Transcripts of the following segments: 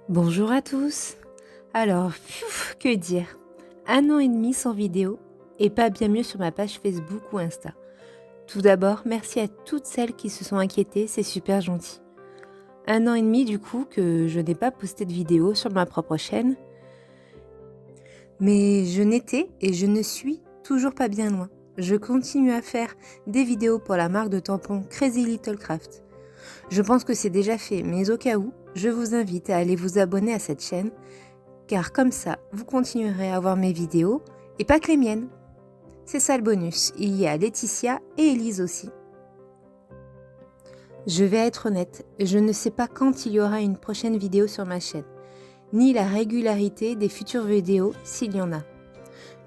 Bonjour à tous. Alors, que dire? 1 an et demi sans vidéo et pas bien mieux sur ma page Facebook ou Insta. Tout d'abord, merci à toutes celles qui se sont inquiétées, c'est super gentil. 1 an et demi du coup que je n'ai pas posté de vidéo sur ma propre chaîne, mais je n'étais et je ne suis toujours pas bien loin. Je continue à faire des vidéos pour la marque de tampons Crazy Little Craft. Je pense que c'est déjà fait, mais au cas où, je vous invite à aller vous abonner à cette chaîne, car comme ça, vous continuerez à voir mes vidéos, et pas que les miennes. C'est ça le bonus, il y a Laetitia et Elise aussi. Je vais être honnête, je ne sais pas quand il y aura une prochaine vidéo sur ma chaîne, ni la régularité des futures vidéos s'il y en a.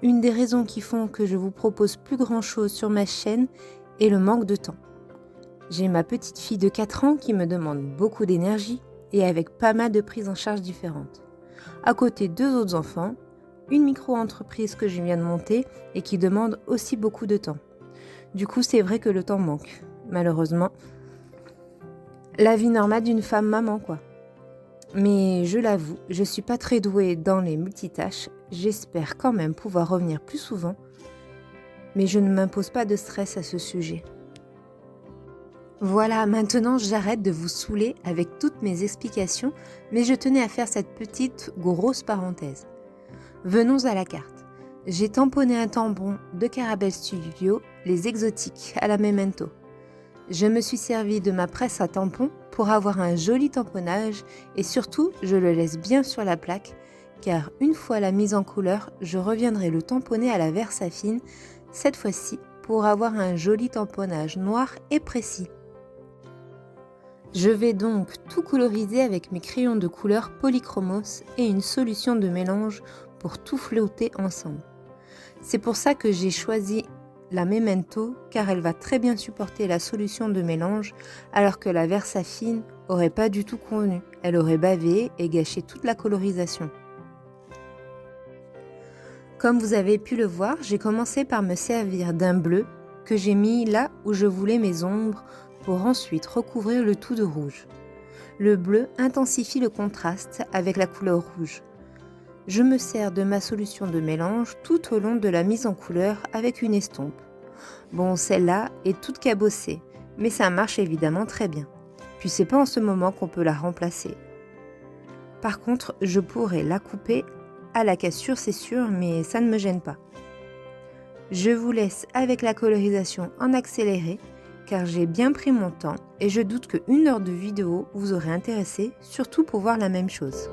Une des raisons qui font que je vous propose plus grand chose sur ma chaîne est le manque de temps. J'ai ma petite fille de 4 ans qui me demande beaucoup d'énergie et avec pas mal de prises en charge différentes. À côté 2 autres enfants, une micro-entreprise que je viens de monter et qui demande aussi beaucoup de temps. Du coup, c'est vrai que le temps manque, malheureusement. La vie normale d'une femme maman, quoi. Mais je l'avoue, je suis pas très douée dans les multitâches. J'espère quand même pouvoir revenir plus souvent, mais je ne m'impose pas de stress à ce sujet. Voilà, maintenant j'arrête de vous saouler avec toutes mes explications, mais je tenais à faire cette petite grosse parenthèse. Venons à la carte. J'ai tamponné un tampon de Carabel Studio, les exotiques à la Memento. Je me suis servi de ma presse à tampons pour avoir un joli tamponnage et surtout je le laisse bien sur la plaque car une fois la mise en couleur, je reviendrai le tamponner à la Versafine, cette fois-ci pour avoir un joli tamponnage noir et précis. Je vais donc tout coloriser avec mes crayons de couleur Polychromos et une solution de mélange pour tout flotter ensemble. C'est pour ça que j'ai choisi la Memento car elle va très bien supporter la solution de mélange alors que la Versafine aurait pas du tout convenu. Elle aurait bavé et gâché toute la colorisation. Comme vous avez pu le voir, j'ai commencé par me servir d'un bleu que j'ai mis là où je voulais mes ombres pour ensuite recouvrir le tout de rouge. Le bleu intensifie le contraste avec la couleur rouge. Je me sers de ma solution de mélange tout au long de la mise en couleur avec une estompe. Bon, celle-là est toute cabossée, mais ça marche évidemment très bien. Puis c'est pas en ce moment qu'on peut la remplacer. Par contre, je pourrais la couper à la cassure, c'est sûr, mais ça ne me gêne pas. Je vous laisse avec la colorisation en accéléré, car j'ai bien pris mon temps et je doute que 1 heure de vidéo vous aurait intéressé, surtout pour voir la même chose.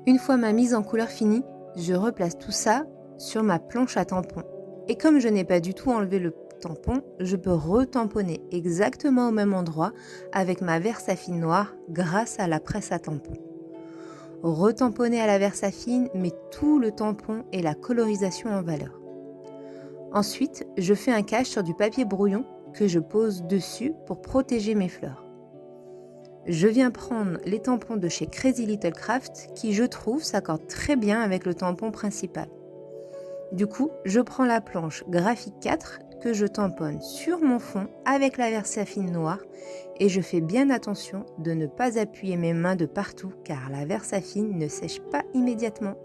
Une fois ma mise en couleur finie, je replace tout ça sur ma planche à tampons. Et comme je n'ai pas du tout enlevé le tampon, je peux retamponner exactement au même endroit avec ma Versafine noire grâce à la presse à tampons. Retamponner à la Versafine met tout le tampon et la colorisation en valeur. Ensuite, je fais un cache sur du papier brouillon que je pose dessus pour protéger mes fleurs. Je viens prendre les tampons de chez Crazy Little Craft qui, je trouve, s'accordent très bien avec le tampon principal. Du coup, je prends la planche graphique 4 que je tamponne sur mon fond avec la Versafine noire et je fais bien attention de ne pas appuyer mes mains de partout car la Versafine ne sèche pas immédiatement.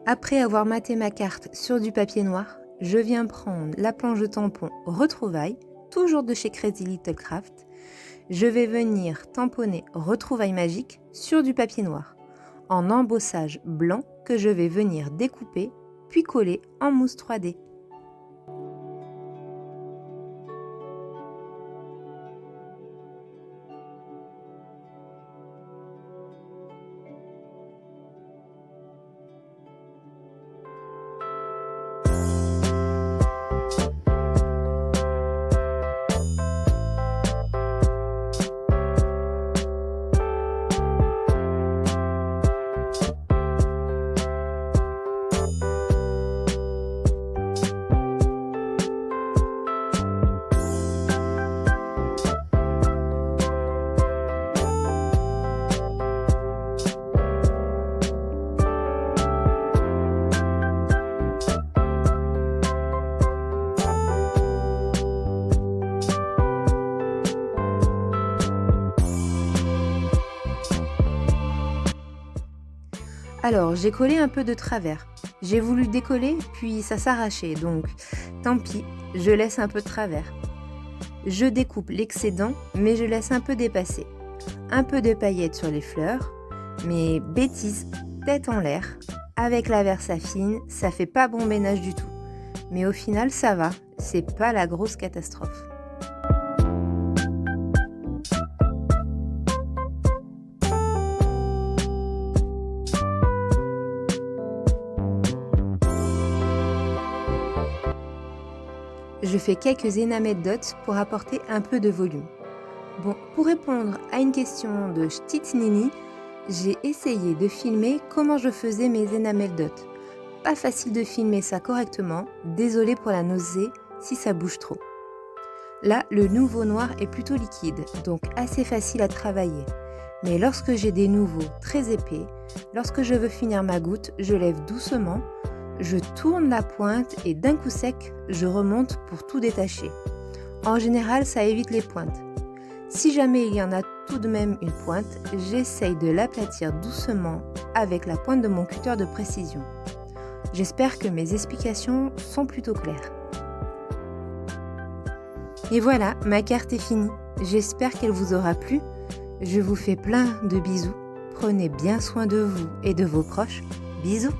Après avoir maté ma carte sur du papier noir, je viens prendre la planche de tampon Retrouvailles, toujours de chez Crazy Little Craft. Je vais venir tamponner Retrouvailles magiques sur du papier noir, en embossage blanc que je vais venir découper puis coller en mousse 3D. Alors, j'ai collé un peu de travers. J'ai voulu décoller, puis ça s'arrachait, donc tant pis, je laisse un peu de travers. Je découpe l'excédent, mais je laisse un peu dépasser. Un peu de paillettes sur les fleurs, mais bêtise, tête en l'air. Avec la Versafine, ça fait pas bon ménage du tout. Mais au final, ça va, c'est pas la grosse catastrophe. Je fais quelques enamel dots pour apporter un peu de volume. Bon, pour répondre à une question de Nini, j'ai essayé de filmer comment je faisais mes enamel dots. Pas facile de filmer ça correctement, désolé pour la nausée si ça bouge trop. Là, le nouveau noir est plutôt liquide, donc assez facile à travailler. Mais lorsque j'ai des nouveaux très épais, lorsque je veux finir ma goutte, je lève doucement, je tourne la pointe et d'un coup sec, je remonte pour tout détacher. En général, ça évite les pointes. Si jamais il y en a tout de même une pointe, j'essaye de l'aplatir doucement avec la pointe de mon cutter de précision. J'espère que mes explications sont plutôt claires. Et voilà, ma carte est finie. J'espère qu'elle vous aura plu. Je vous fais plein de bisous. Prenez bien soin de vous et de vos proches. Bisous!